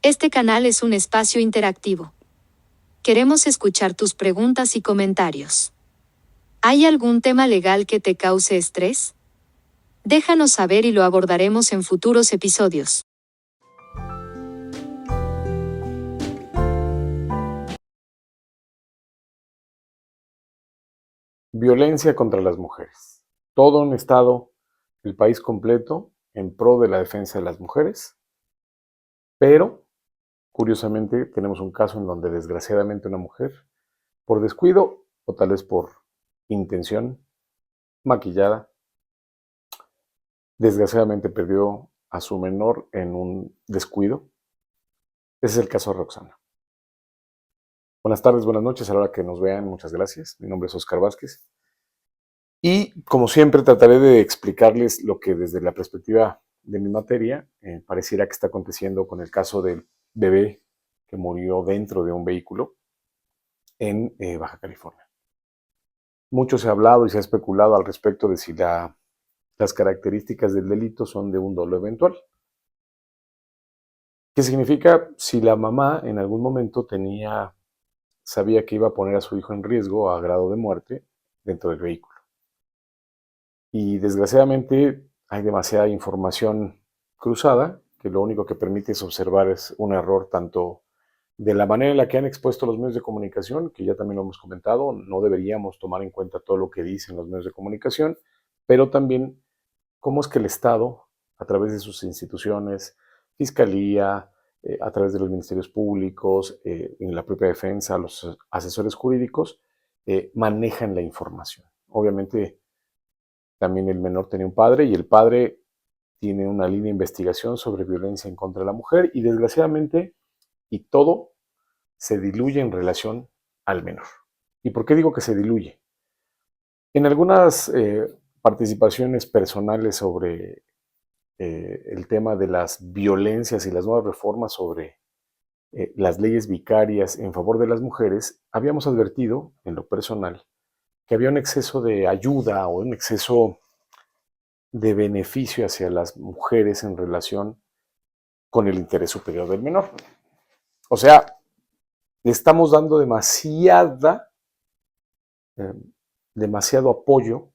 Este canal es un espacio interactivo. Queremos escuchar tus preguntas y comentarios. ¿Hay algún tema legal que te cause estrés? Déjanos saber y lo abordaremos en futuros episodios. Violencia contra las mujeres. Todo un Estado, el país completo, en pro de la defensa de las mujeres, pero, curiosamente, tenemos un caso en donde desgraciadamente una mujer, por descuido o tal vez por intención maquillada, desgraciadamente perdió a su menor en un descuido. Ese es el caso de Roxana. Buenas tardes, buenas noches, a la hora que nos vean, muchas gracias. Mi nombre es Oscar Vázquez. Y como siempre trataré de explicarles lo que desde la perspectiva de mi materia pareciera que está aconteciendo con el caso del bebé que murió dentro de un vehículo en Baja California. Mucho se ha hablado y se ha especulado al respecto de si las características del delito son de un dolo eventual. ¿Qué significa? Si la mamá en algún momento sabía que iba a poner a su hijo en riesgo a grado de muerte dentro del vehículo. Y desgraciadamente hay demasiada información cruzada que lo único que permite es observar es un error tanto de la manera en la que han expuesto los medios de comunicación, que ya también lo hemos comentado, no deberíamos tomar en cuenta todo lo que dicen los medios de comunicación, pero también cómo es que el Estado, a través de sus instituciones, fiscalía, a través de los ministerios públicos, en la propia defensa, los asesores jurídicos, manejan la información. Obviamente, también el menor tenía un padre y el padre tiene una línea de investigación sobre violencia en contra de la mujer y desgraciadamente, y todo se diluye en relación al menor. ¿Y por qué digo que se diluye? En algunas participaciones personales sobre el tema de las violencias y las nuevas reformas sobre las leyes vicarias en favor de las mujeres, habíamos advertido en lo personal que había un exceso de ayuda o un exceso de beneficio hacia las mujeres en relación con el interés superior del menor. O sea, le estamos dando demasiado apoyo.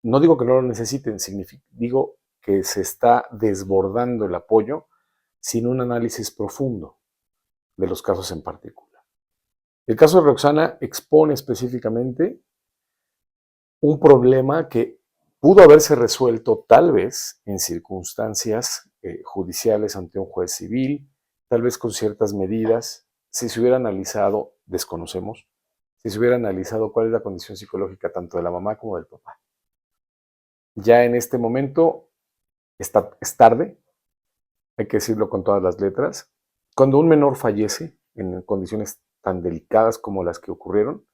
No digo que no lo necesiten, digo que se está desbordando el apoyo sin un análisis profundo de los casos en particular. El caso de Roxana expone específicamente un problema que pudo haberse resuelto tal vez en circunstancias judiciales ante un juez civil, tal vez con ciertas medidas, si se hubiera analizado, desconocemos, si se hubiera analizado cuál es la condición psicológica tanto de la mamá como del papá. Ya en este momento es tarde, hay que decirlo con todas las letras. Cuando un menor fallece en condiciones tan delicadas como las que ocurrieron,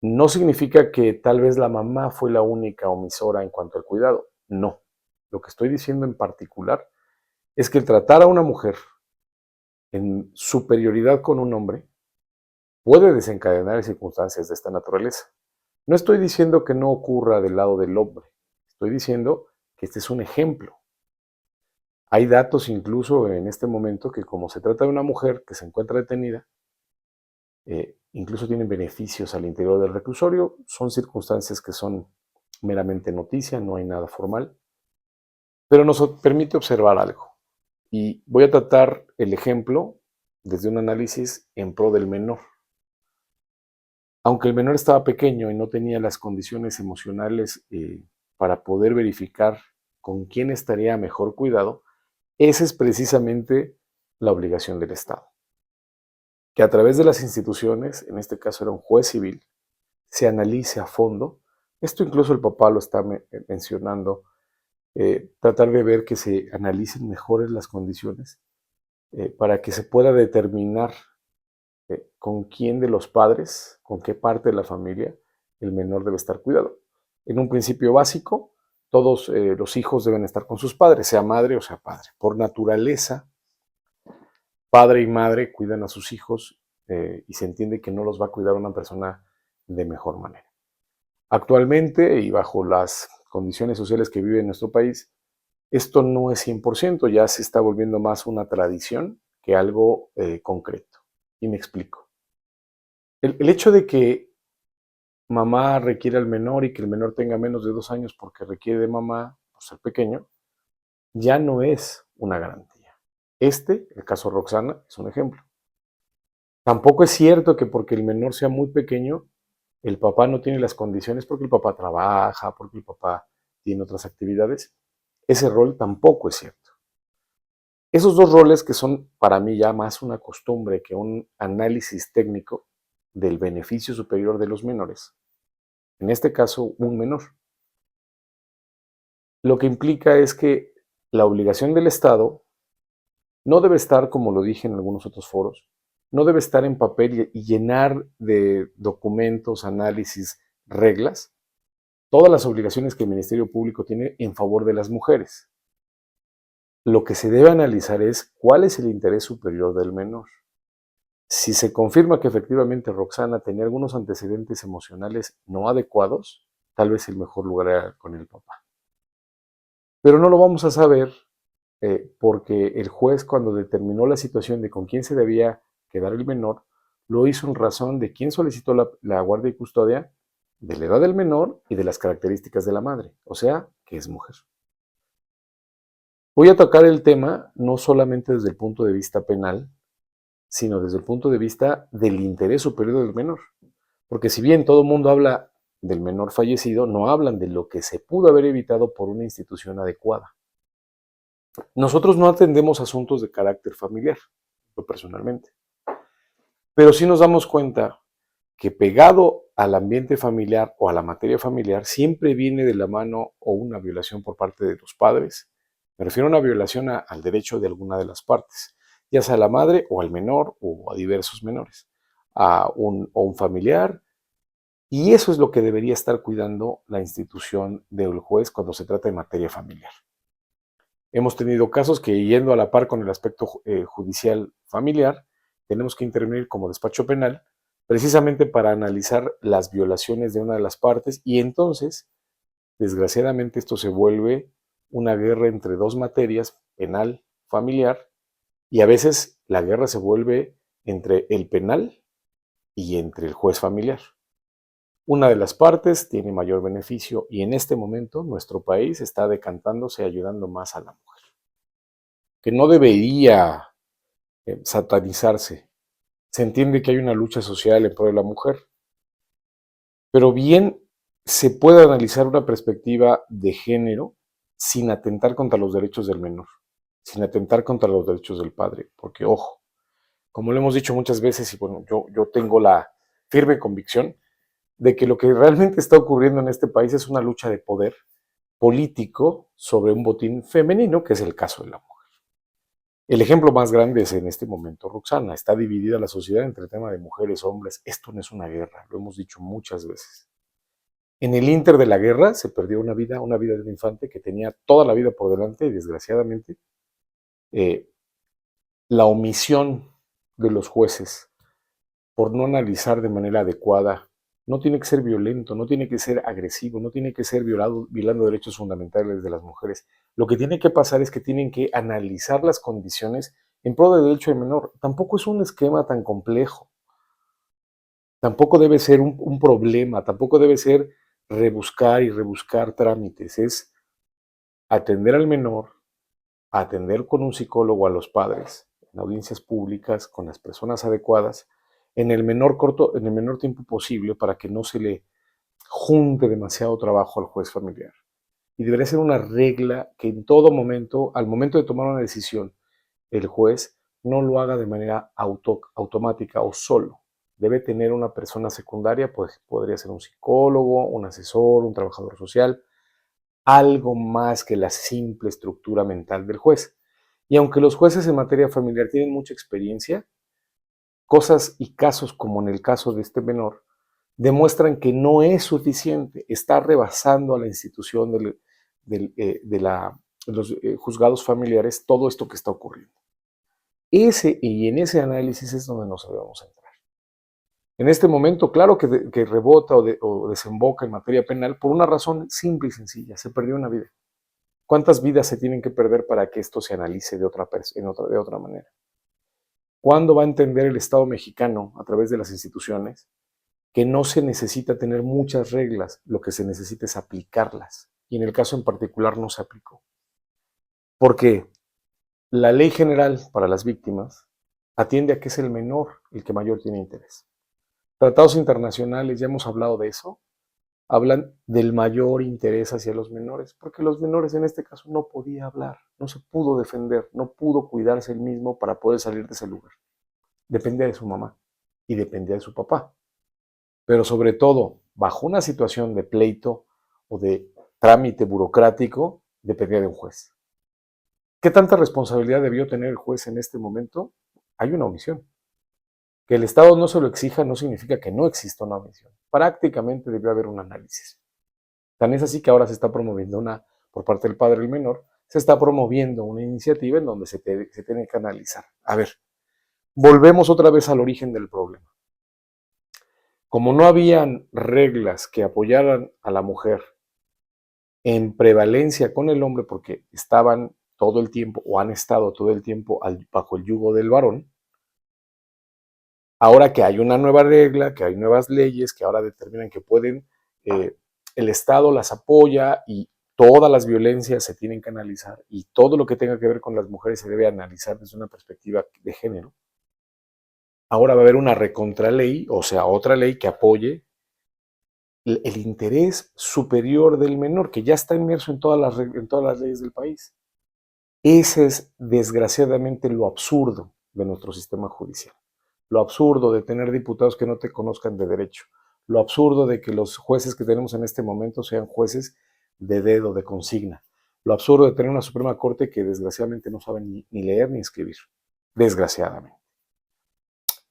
no significa que tal vez la mamá fue la única omisora en cuanto al cuidado. No. Lo que estoy diciendo en particular es que el tratar a una mujer en superioridad con un hombre puede desencadenar circunstancias de esta naturaleza. No estoy diciendo que no ocurra del lado del hombre. Estoy diciendo que este es un ejemplo. Hay datos incluso en este momento que como se trata de una mujer que se encuentra detenida, incluso tienen beneficios al interior del reclusorio. Son circunstancias que son meramente noticia, no hay nada formal, pero nos permite observar algo. Y voy a tratar el ejemplo desde un análisis en pro del menor. Aunque el menor estaba pequeño y no tenía las condiciones emocionales para poder verificar con quién estaría mejor cuidado, esa es precisamente la obligación del Estado. Que a través de las instituciones, en este caso era un juez civil, se analice a fondo. Esto incluso el papá lo está mencionando. Tratar de ver que se analicen mejores las condiciones para que se pueda determinar con quién de los padres, con qué parte de la familia el menor debe estar cuidado. En un principio básico, todos los hijos deben estar con sus padres, sea madre o sea padre. Por naturaleza, padre y madre cuidan a sus hijos y se entiende que no los va a cuidar una persona de mejor manera. Actualmente y bajo las condiciones sociales que vive en nuestro país, Esto no es 100%, ya se está volviendo más una tradición que algo concreto. Y me explico. El hecho de que mamá requiere al menor y que el menor tenga menos de 2 años porque requiere de mamá por ser pequeño, ya no es una garantía. El caso Roxana, es un ejemplo. Tampoco es cierto que porque el menor sea muy pequeño, el papá no tiene las condiciones porque el papá trabaja, porque el papá tiene otras actividades. Ese rol tampoco es cierto. Esos dos roles que son para mí ya más una costumbre que un análisis técnico del beneficio superior de los menores, en este caso un menor, lo que implica es que la obligación del Estado no debe estar, como lo dije en algunos otros foros, no debe estar en papel y llenar de documentos, análisis, reglas, todas las obligaciones que el Ministerio Público tiene en favor de las mujeres. Lo que se debe analizar es cuál es el interés superior del menor. Si se confirma que efectivamente Roxana tenía algunos antecedentes emocionales no adecuados, tal vez el mejor lugar era con el papá. Pero no lo vamos a saber porque el juez, cuando determinó la situación de con quién se debía quedar el menor, lo hizo en razón de quién solicitó la guardia y custodia, de la edad del menor y de las características de la madre, o sea, que es mujer. Voy a tocar el tema no solamente desde el punto de vista penal, sino desde el punto de vista del interés superior del menor. Porque si bien todo el mundo habla del menor fallecido, no hablan de lo que se pudo haber evitado por una institución adecuada. Nosotros no atendemos asuntos de carácter familiar, yo personalmente, pero sí nos damos cuenta que pegado al ambiente familiar o a la materia familiar siempre viene de la mano o una violación por parte de los padres. Me refiero a una violación al derecho de alguna de las partes, ya sea a la madre o al menor o a diversos menores, o un familiar. Y eso es lo que debería estar cuidando la institución del juez cuando se trata de materia familiar. Hemos tenido casos que, yendo a la par con el aspecto judicial familiar, tenemos que intervenir como despacho penal precisamente para analizar las violaciones de una de las partes y entonces, desgraciadamente, esto se vuelve una guerra entre dos materias, penal, familiar, y a veces la guerra se vuelve entre el penal y entre el juez familiar. Una de las partes tiene mayor beneficio y en este momento nuestro país está decantándose ayudando más a la mujer, que no debería satanizarse. Se entiende que hay una lucha social en pro de la mujer, pero bien se puede analizar una perspectiva de género sin atentar contra los derechos del menor, sin atentar contra los derechos del padre, porque ojo, como lo hemos dicho muchas veces y bueno, yo tengo la firme convicción de que lo que realmente está ocurriendo en este país es una lucha de poder político sobre un botín femenino, que es el caso de la mujer. El ejemplo más grande es en este momento Roxana. Está dividida la sociedad entre el tema de mujeres, hombres. Esto no es una guerra, lo hemos dicho muchas veces. En el inter de la guerra se perdió una vida de un infante que tenía toda la vida por delante y desgraciadamente la omisión de los jueces por no analizar de manera adecuada. No tiene que ser violento, no tiene que ser agresivo, no tiene que ser violando derechos fundamentales de las mujeres. Lo que tiene que pasar es que tienen que analizar las condiciones en pro del derecho del menor. Tampoco es un esquema tan complejo, tampoco debe ser un problema, tampoco debe ser rebuscar y rebuscar trámites. Es atender al menor, atender con un psicólogo a los padres, en audiencias públicas, con las personas adecuadas, en el menor tiempo posible para que no se le junte demasiado trabajo al juez familiar. Y debería ser una regla que en todo momento, al momento de tomar una decisión, el juez no lo haga de manera automática o solo. Debe tener una persona secundaria, pues podría ser un psicólogo, un asesor, un trabajador social, algo más que la simple estructura mental del juez. Y aunque los jueces en materia familiar tienen mucha experiencia, cosas y casos como en el caso de este menor demuestran que no es suficiente, está rebasando a la institución de los juzgados familiares todo esto que está ocurriendo. En ese análisis es donde nos debemos entrar. En este momento, claro que rebota o desemboca en materia penal por una razón simple y sencilla, se perdió una vida. ¿Cuántas vidas se tienen que perder para que esto se analice de otra manera? ¿Cuándo va a entender el Estado mexicano, a través de las instituciones, que no se necesita tener muchas reglas, lo que se necesita es aplicarlas? Y en el caso en particular no se aplicó. Porque la ley general para las víctimas atiende a que es el menor el que mayor tiene interés. Tratados internacionales, ya hemos hablado de eso, hablan del mayor interés hacia los menores, porque los menores en este caso no podía hablar, no se pudo defender, no pudo cuidarse él mismo para poder salir de ese lugar. Dependía de su mamá y dependía de su papá. Pero sobre todo, bajo una situación de pleito o de trámite burocrático, dependía de un juez. ¿Qué tanta responsabilidad debió tener el juez en este momento? Hay una omisión. Que el Estado no se lo exija no significa que no exista una omisión. Prácticamente debió haber un análisis. Tan es así que ahora se está promoviendo por parte del padre del menor, se está promoviendo una iniciativa en donde se tiene que analizar. A ver, volvemos otra vez al origen del problema. Como no habían reglas que apoyaran a la mujer en prevalencia con el hombre, porque estaban todo el tiempo o han estado todo el tiempo bajo el yugo del varón, ahora que hay una nueva regla, que hay nuevas leyes que ahora determinan que pueden, el Estado las apoya y todas las violencias se tienen que analizar y todo lo que tenga que ver con las mujeres se debe analizar desde una perspectiva de género. Ahora va a haber una recontraley, o sea, otra ley que apoye el interés superior del menor, que ya está inmerso en todas las leyes del país. Ese es, desgraciadamente, lo absurdo de nuestro sistema judicial. Lo absurdo de tener diputados que no te conozcan de derecho. Lo absurdo de que los jueces que tenemos en este momento sean jueces de dedo, de consigna. Lo absurdo de tener una Suprema Corte que desgraciadamente no sabe ni leer ni escribir. Desgraciadamente.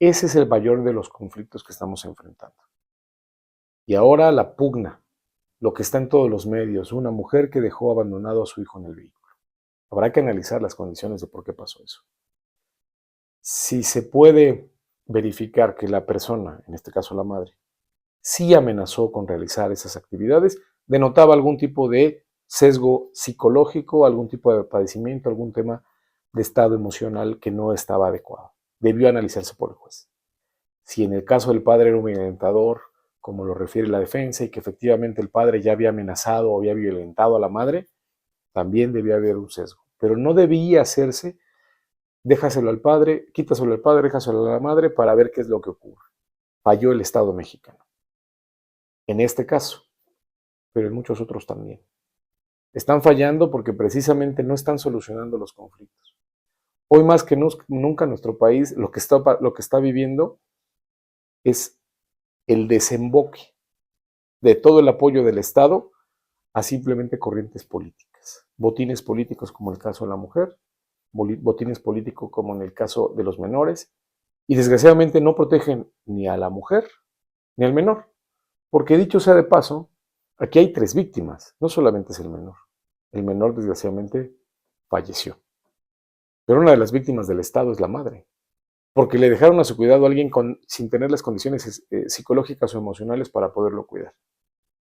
Ese es el mayor de los conflictos que estamos enfrentando. Y ahora la pugna, lo que está en todos los medios, una mujer que dejó abandonado a su hijo en el vehículo. Habrá que analizar las condiciones de por qué pasó eso. Si se puede verificar que la persona, en este caso la madre, sí amenazó con realizar esas actividades, denotaba algún tipo de sesgo psicológico, algún tipo de padecimiento, algún tema de estado emocional que no estaba adecuado. Debió analizarse por el juez. Si en el caso del padre era un violentador, como lo refiere la defensa, y que efectivamente el padre ya había amenazado o había violentado a la madre, también debía haber un sesgo. Pero no debía hacerse, déjaselo al padre, quítaselo al padre, déjaselo a la madre para ver qué es lo que ocurre. Falló el Estado mexicano. En este caso, pero en muchos otros también. Están fallando porque precisamente no están solucionando los conflictos. Hoy más que nunca nuestro país lo que está viviendo es el desemboque de todo el apoyo del Estado a simplemente corrientes políticas. Botines políticos como el caso de la mujer, botines políticos como en el caso de los menores, y desgraciadamente no protegen ni a la mujer ni al menor. Porque dicho sea de paso, aquí hay 3 víctimas, no solamente es el menor. El menor desgraciadamente falleció. Pero una de las víctimas del Estado es la madre, porque le dejaron a su cuidado a alguien sin tener las condiciones psicológicas o emocionales para poderlo cuidar.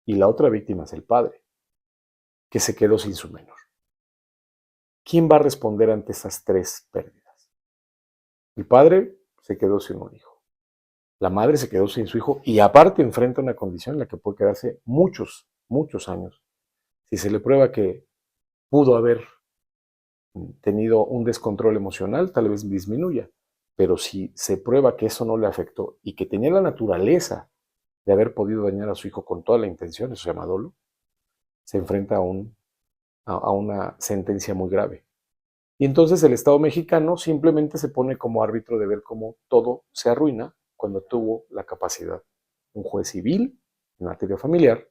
Y la otra víctima es el padre, que se quedó sin su menor. ¿Quién va a responder ante esas 3 pérdidas? El padre se quedó sin un hijo. La madre se quedó sin su hijo y aparte enfrenta una condición en la que puede quedarse muchos años. Si se le prueba que pudo haber tenido un descontrol emocional, tal vez disminuya. Pero si se prueba que eso no le afectó y que tenía la naturaleza de haber podido dañar a su hijo con toda la intención, eso se llama dolo, se enfrenta a una sentencia muy grave. Y entonces el Estado mexicano simplemente se pone como árbitro de ver cómo todo se arruina cuando tuvo la capacidad, un juez civil en materia familiar,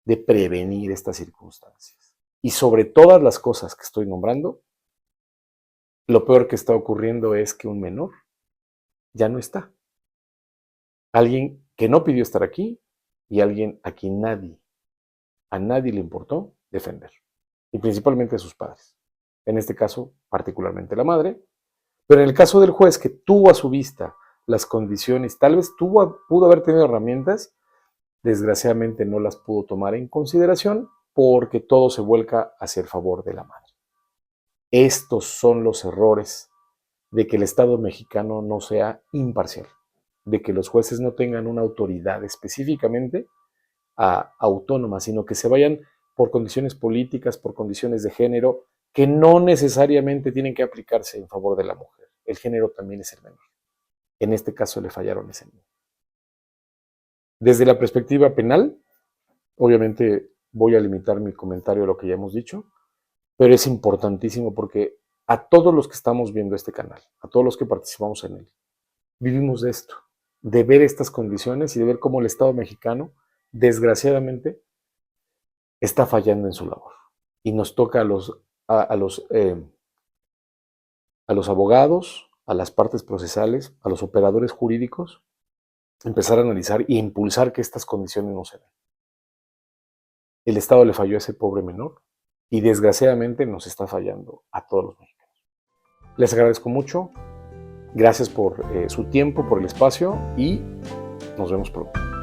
de prevenir estas circunstancias. Y sobre todas las cosas que estoy nombrando, lo peor que está ocurriendo es que un menor ya no está. Alguien que no pidió estar aquí y alguien a quien a nadie le importó defender. Y principalmente a sus padres. En este caso, particularmente la madre. Pero en el caso del juez que tuvo a su vista las condiciones, tal vez pudo haber tenido herramientas, desgraciadamente no las pudo tomar en consideración porque todo se vuelca hacia el favor de la madre. Estos son los errores de que el Estado mexicano no sea imparcial, de que los jueces no tengan una autoridad específicamente autónoma, sino que se vayan por condiciones políticas, por condiciones de género, que no necesariamente tienen que aplicarse en favor de la mujer. El género también es el menor. En este caso le fallaron ese niño. Desde la perspectiva penal, obviamente voy a limitar mi comentario a lo que ya hemos dicho, pero es importantísimo porque a todos los que estamos viendo este canal, a todos los que participamos en él, vivimos de esto, de ver estas condiciones y de ver cómo el Estado mexicano, desgraciadamente, está fallando en su labor. Y nos toca a los abogados, a las partes procesales, a los operadores jurídicos, empezar a analizar e impulsar que estas condiciones no se den. El Estado le falló a ese pobre menor y desgraciadamente nos está fallando a todos los mexicanos. Les agradezco mucho. Gracias por su tiempo, por el espacio y nos vemos pronto.